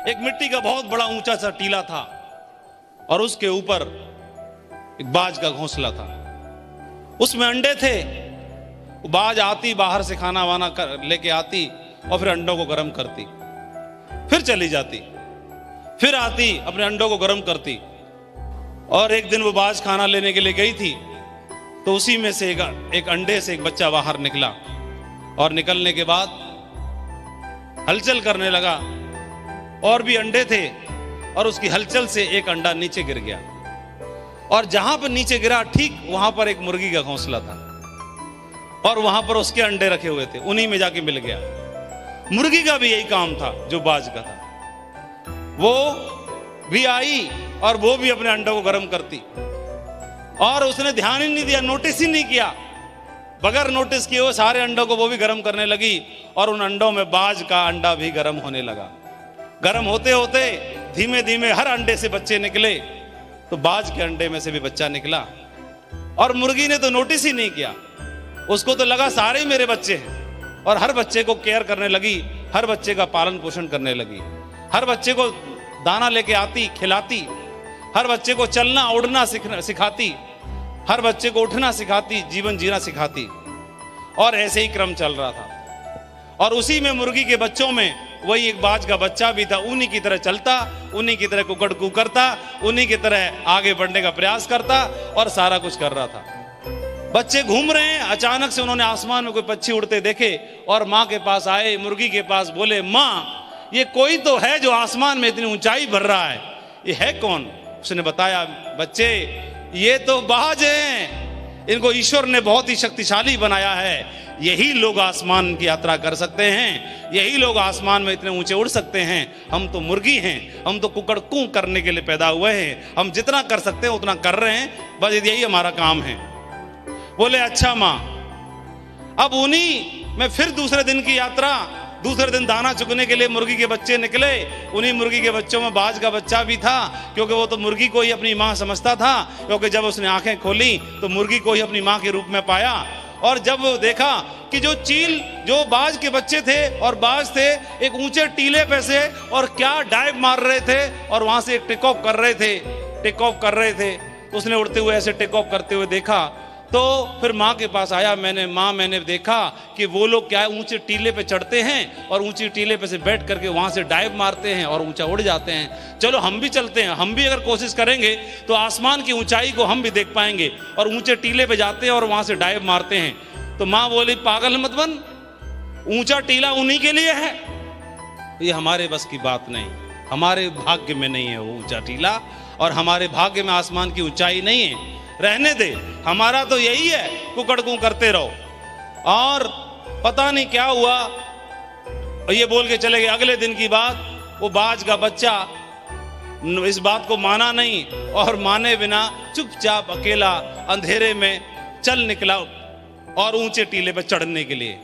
एक मिट्टी का बहुत बड़ा ऊंचा सा टीला था और उसके ऊपर एक बाज का घोंसला था। उसमें अंडे थे। बाज आती, बाहर से खाना वाना लेके आती और फिर अंडों को गर्म करती, फिर चली जाती, फिर आती, अपने अंडों को गर्म करती। और एक दिन वो बाज खाना लेने के लिए गई थी तो उसी में से एक अंडे से एक बच्चा बाहर निकला और निकलने के बाद हलचल करने लगा। और भी अंडे थे और उसकी हलचल से एक अंडा नीचे गिर गया और जहां पर नीचे गिरा ठीक वहां पर एक मुर्गी का घोंसला था और वहां पर उसके अंडे रखे हुए थे, उन्हीं में जाके मिल गया। मुर्गी का भी यही काम था जो बाज का था। वो भी आई और वो भी अपने अंडों को गर्म करती और उसने ध्यान ही नहीं दिया, नोटिस ही नहीं किया। बगैर नोटिस किए वो सारे अंडों को वो भी गर्म करने लगी और उन अंडों में बाज का अंडा भी गर्म होने लगा। गर्म होते होते धीमे धीमे हर अंडे से बच्चे निकले तो बाज के अंडे में से भी बच्चा निकला और मुर्गी ने तो नोटिस ही नहीं किया। उसको तो लगा सारे ही मेरे बच्चे हैं और हर बच्चे को केयर करने लगी, हर बच्चे का पालन पोषण करने लगी, हर बच्चे को दाना लेके आती, खिलाती, हर बच्चे को चलना उड़ना सिखाती, हर बच्चे को उठना सिखाती, जीवन जीना सिखाती। और ऐसे ही क्रम चल रहा था। और उसी में मुर्गी के बच्चों में वही एक बाज का बच्चा भी था। उन्हीं की तरह चलता, उन्हीं की तरह कुकड़ कू करता, उन्हीं की तरह आगे बढ़ने का प्रयास करता और सारा कुछ कर रहा था। बच्चे घूम रहे हैं, अचानक से उन्होंने आसमान में कोई पक्षी उड़ते देखे और माँ के पास आए, मुर्गी के पास, बोले माँ ये कोई तो है जो आसमान में इतनी ऊंचाई भर रहा है, ये है कौन? उसने बताया बच्चे ये तो बाज हैं, इनको ईश्वर ने बहुत ही शक्तिशाली बनाया है, यही लोग आसमान की यात्रा कर सकते हैं, यही लोग आसमान में इतने ऊंचे उड़ सकते हैं। हम तो मुर्गी हैं, हम तो कुकड़ कू करने के लिए पैदा हुए हैं, हम जितना कर सकते हैं उतना कर रहे हैं, बस यही हमारा काम है। बोले अच्छा माँ। अब उन्हीं में फिर दूसरे दिन की यात्रा, दूसरे दिन दाना चुगने के लिए मुर्गी के बच्चे निकले। उन्हीं मुर्गी के बच्चों में बाज का बच्चा भी था, क्योंकि वो तो मुर्गी को ही अपनी माँ समझता था, क्योंकि जब उसने आंखें खोली तो मुर्गी को ही अपनी माँ के रूप में पाया। और जब वो देखा कि जो बाज के बच्चे थे और बाज थे एक ऊंचे टीले पे से और क्या डाइव मार रहे थे और वहां से एक टेक ऑफ कर रहे थे, तो उसने उड़ते हुए ऐसे टेक ऑफ करते हुए देखा। तो फिर माँ के पास आया, मैंने देखा कि वो लोग क्या ऊंचे टीले पे चढ़ते हैं और ऊंची टीले पे से बैठ करके वहां से डाइव मारते हैं और ऊंचा उड़ जाते हैं। चलो हम भी चलते हैं, हम भी अगर कोशिश करेंगे तो आसमान की ऊंचाई को हम भी देख पाएंगे। और ऊंचे टीले पे जाते हैं और वहां से डाइव मारते हैं। तो माँ बोली पागल मत बन, ऊंचा टीला उन्हीं के लिए है, ये हमारे बस की बात नहीं, हमारे भाग्य में नहीं है वो ऊंचा टीला और हमारे भाग्य में आसमान की ऊंचाई नहीं है, रहने दे, हमारा तो यही है कुकड़ कू करते रहो। और पता नहीं क्या हुआ, ये बोल के चले गए। अगले दिन की बात, वो बाज का बच्चा इस बात को माना नहीं और माने बिना चुपचाप अकेला अंधेरे में चल निकला और ऊंचे टीले पे चढ़ने के लिए।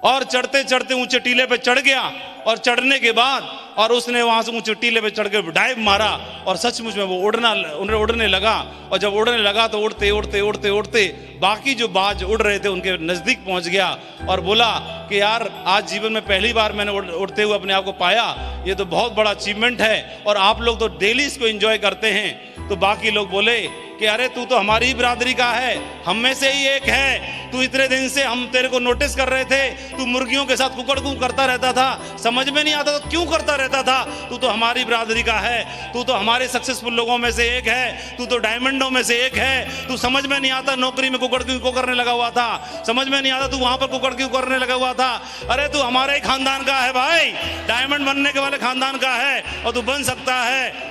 और चढ़ते चढ़ते ऊंचे टीले पे चढ़ गया और चढ़ने के बाद और उसने वहां से ऊंचे टीले पे चढ़ के डाइव मारा और सचमुच में वो उड़ने लगा। और जब उड़ने लगा तो उड़ते उड़ते उड़ते उड़ते बाकी जो बाज उड़ रहे थे उनके नजदीक पहुंच गया और बोला कि यार आज जीवन में पहली बार मैंने उड़ते हुए अपने आप को पाया, ये तो बहुत बड़ा अचीवमेंट है और आप लोग तो डेली इसको एंजॉय करते हैं। तो बाकी लोग बोले कि अरे तू तो हमारी ही बिरादरी का है, हम में से ही एक है, तू इतने दिन से हम तेरे को नोटिस कर रहे थे, तू मुर्गियों के साथ कुकड़ कू करता रहता था, समझ में नहीं आता तो क्यों करता रहता था, तू तो हमारी बिरादरी का है, तू तो हमारे सक्सेसफुल लोगों में से एक है, तू तो डायमंडों में से एक है, तू समझ में नहीं आता नौकरी में कुकड़ क्यों करने लगा हुआ था, समझ में नहीं आता तू वहां पर कुकड़ क्यों करने लगा हुआ था। अरे तू हमारे ही खानदान का है भाई, डायमंड बनने के वाले खानदान का है और तू बन सकता है।